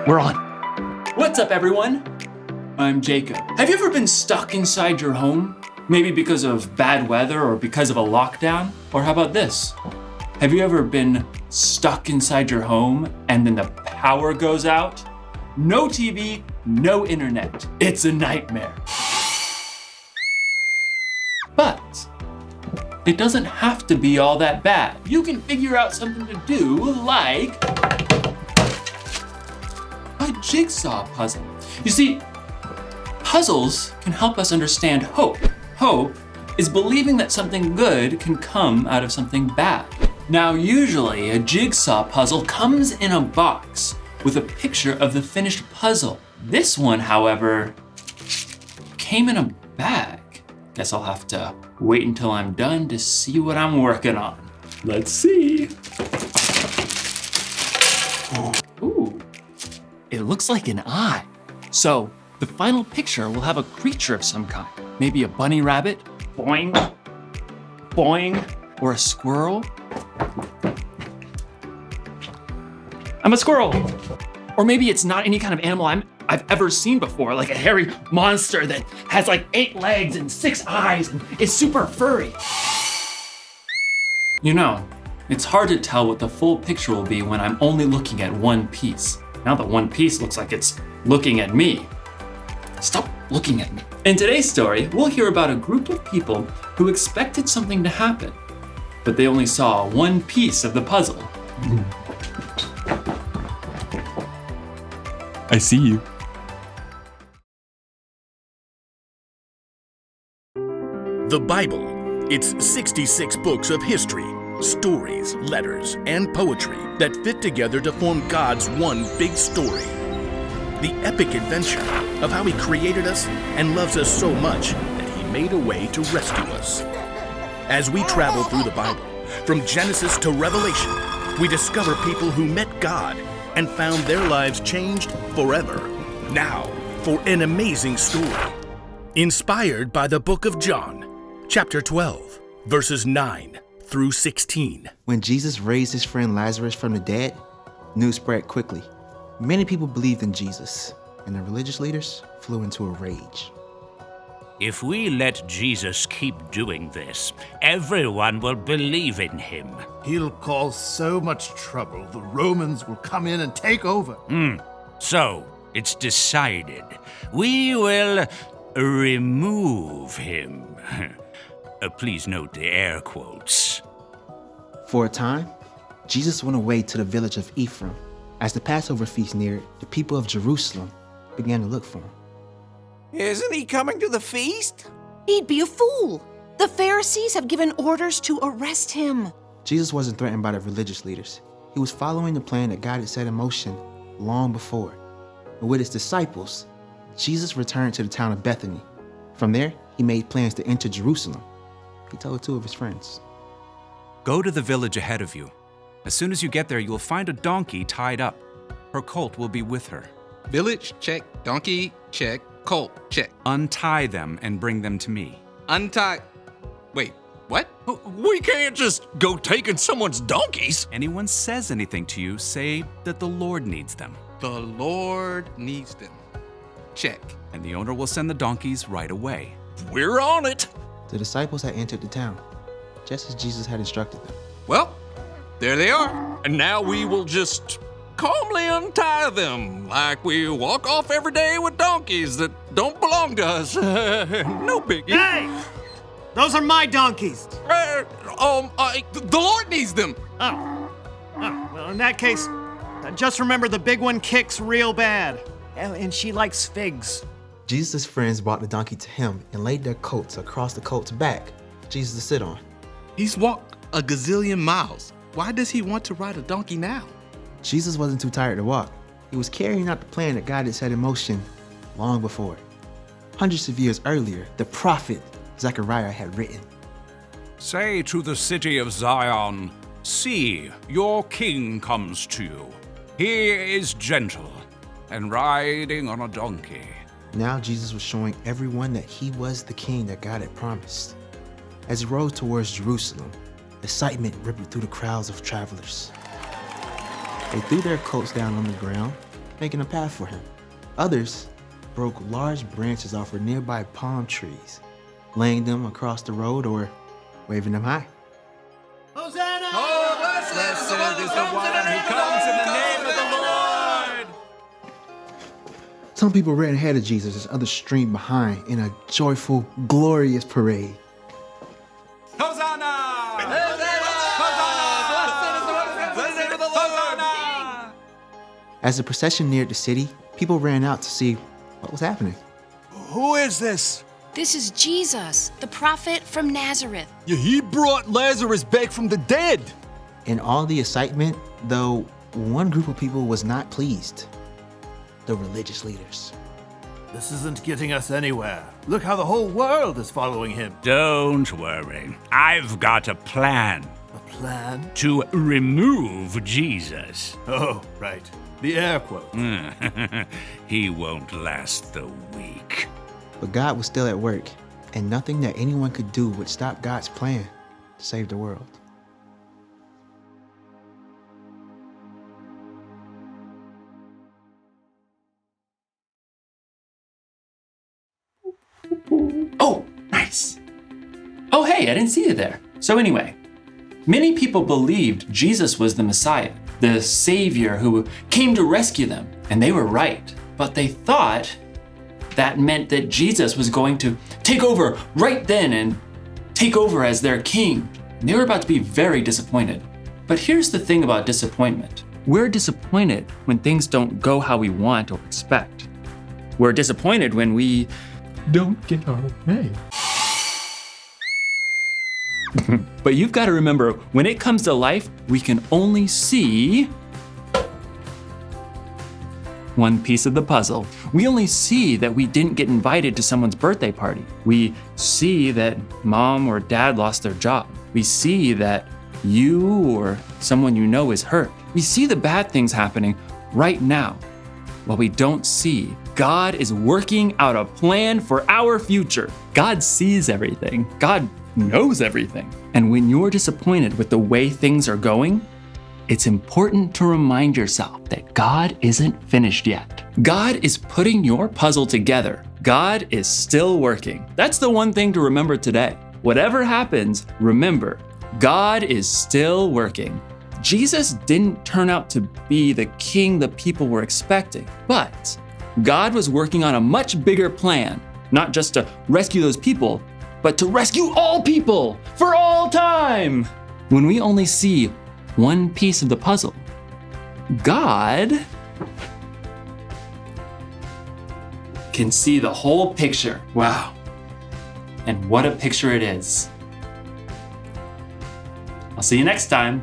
We're on. What's up, everyone? I'm Jacob. Have you ever been stuck inside your home? Maybe because of bad weather or because of a lockdown? Or how about this? Have you ever been stuck inside your home and then the power goes out? No TV, no internet. It's a nightmare. But it doesn't have to be all that bad. You can figure out something to do like a jigsaw puzzle. You see, puzzles can help us understand hope. Hope is believing that something good can come out of something bad. Now, usually a jigsaw puzzle comes in a box with a picture of the finished puzzle. This one, however, came in a bag. Guess I'll have to wait until I'm done to see what I'm working on. Let's see. Ooh, it looks like an eye. So the final picture will have a creature of some kind. Maybe a bunny rabbit, boing, boing, or a squirrel. I'm a squirrel. Or maybe it's not any kind of animal I've ever seen before, like a hairy monster that has like 8 legs and 6 eyes and is super furry. You know, it's hard to tell what the full picture will be when I'm only looking at one piece. Now the one piece looks like it's looking at me. Stop looking at me. In today's story, we'll hear about a group of people who expected something to happen, but they only saw one piece of the puzzle. I see you. The Bible. It's 66 books of history, stories, letters, and poetry that fit together to form God's one big story. The epic adventure of how He created us and loves us so much that He made a way to rescue us. As we travel through the Bible, from Genesis to Revelation, we discover people who met God and found their lives changed forever. Now, for an amazing story. Inspired by the book of John, chapter 12, verses 9 through 16. When Jesus raised his friend Lazarus from the dead, news spread quickly. Many people believed in Jesus, and the religious leaders flew into a rage. If we let Jesus keep doing this, everyone will believe in him. He'll cause so much trouble, the Romans will come in and take over. So, it's decided. We will remove him. Please note the air quotes. For a time, Jesus went away to the village of Ephraim. As the Passover feast neared, the people of Jerusalem began to look for him. Isn't he coming to the feast? He'd be a fool. The Pharisees have given orders to arrest him. Jesus wasn't threatened by the religious leaders. He was following the plan that God had set in motion long before. And with his disciples, Jesus returned to the town of Bethany. From there, he made plans to enter Jerusalem. He told 2 of his friends. Go to the village ahead of you. As soon as you get there, you will find a donkey tied up. Her colt will be with her. Village, check. Donkey, check. Colt, check. Untie them and bring them to me. Untie. Wait, what? We can't just go taking someone's donkeys. Anyone says anything to you, say that the Lord needs them. The Lord needs them. Check. And the owner will send the donkeys right away. We're on it. The disciples had entered the town, just as Jesus had instructed them. Well, there they are. And now we will just calmly untie them like we walk off every day with donkeys that don't belong to us. No biggie. Hey! Those are my donkeys. The Lord needs them. Oh, well, in that case, just remember the big one kicks real bad. And she likes figs. Jesus' friends brought the donkey to him and laid their coats across the colt's back for Jesus to sit on. He's walked a gazillion miles. Why does he want to ride a donkey now? Jesus wasn't too tired to walk. He was carrying out the plan that God had set in motion long before. Hundreds of years earlier, the prophet Zechariah had written, Say to the city of Zion, see, your king comes to you. He is gentle and riding on a donkey. Now Jesus was showing everyone that he was the king that God had promised. As he rode towards Jerusalem, excitement rippled through the crowds of travelers. They threw their coats down on the ground making a path for him. Others broke large branches off of nearby palm trees, laying them across the road or waving them high. Hosanna! Oh, blessed is the one who comes in the name of the Lord! Some people ran ahead of Jesus as others streamed behind in a joyful, glorious parade. Hosanna! Hosanna! Blessed is the Hosanna! As the procession neared the city, people ran out to see what was happening. Who is this? This is Jesus, the prophet from Nazareth. Yeah, he brought Lazarus back from the dead. In all the excitement, though, one group of people was not pleased. The religious leaders. This isn't getting us anywhere. Look how the whole world is following him. Don't worry. I've got a plan. A plan? To remove Jesus. Oh, right. The air quote. He won't last the week. But God was still at work, and nothing that anyone could do would stop God's plan to save the world. Oh, nice. Oh, hey, I didn't see you there. So anyway, many people believed Jesus was the Messiah, the Savior who came to rescue them, and they were right. But they thought that meant that Jesus was going to take over right then and take over as their king. And they were about to be very disappointed. But here's the thing about disappointment. We're disappointed when things don't go how we want or expect. We're disappointed when we don't get our way. But you've got to remember, when it comes to life, we can only see one piece of the puzzle. We only see that we didn't get invited to someone's birthday party. We see that mom or dad lost their job. We see that you or someone you know is hurt. We see the bad things happening right now. What we don't see, God is working out a plan for our future. God sees everything. God knows everything. And when you're disappointed with the way things are going, it's important to remind yourself that God isn't finished yet. God is putting your puzzle together. God is still working. That's the one thing to remember today. Whatever happens, remember, God is still working. Jesus didn't turn out to be the king the people were expecting, but God was working on a much bigger plan, not just to rescue those people, but to rescue all people for all time. When we only see one piece of the puzzle, God can see the whole picture. Wow. And what a picture it is. I'll see you next time.